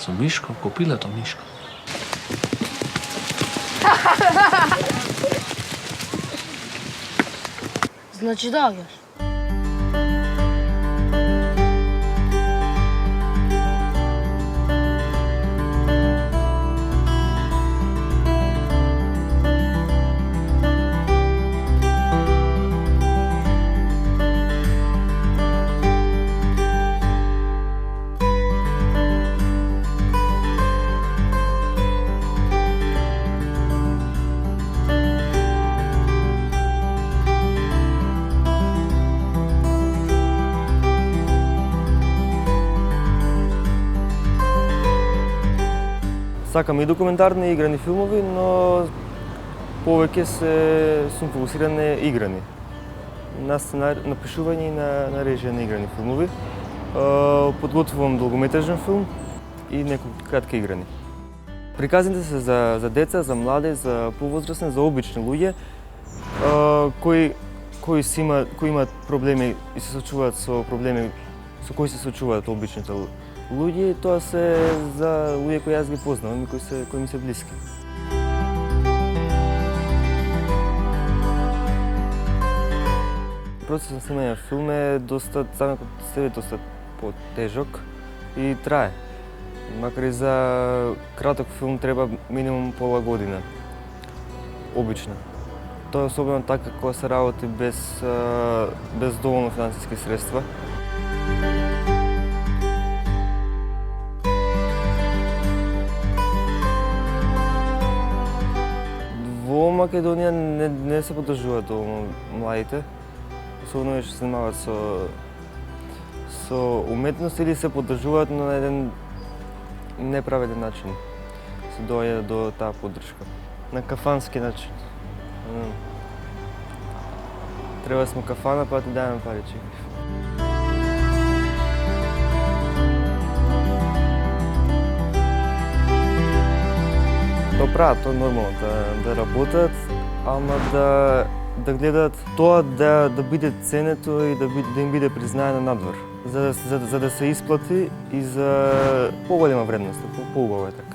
Со Мишко, копилето Мишко. Значи доаѓаш. Сакам и документарни и играни филмови, но повеќе сум фокусиран на играни. На напишување и на режија на играни филмови. Подготвувам долгометражен филм и неколку кратки играни. Приказните се за деца, за млади, за повозрасни, за обични луѓе кои имаат проблеми и се соочуваат со проблеми со кои се соочуваат обичните луѓе, тоа се за луѓе кои јас ги познавам и кои ми се блиски. Процесот на снимање на филм е доста потежок и трае. Макар и за краток филм треба минимум пола година. Обично. Тоа е особено така кога се работи без доволно финансиски средства. Во Македонија не се поддржуваат доволно младите, особено што се занимаваат со уметност или се поддржуваат на еден неправеден начин. Се доаѓа до таа поддршка. На кафански начин. Треба да сме кафана, па ти дајаме парички. Тоа прават, тоа е нормално, да работат, ама да гледаат тоа да биде ценето и да им биде признаено надвор. За да се исплати и за поголема вредност, поубаво е така.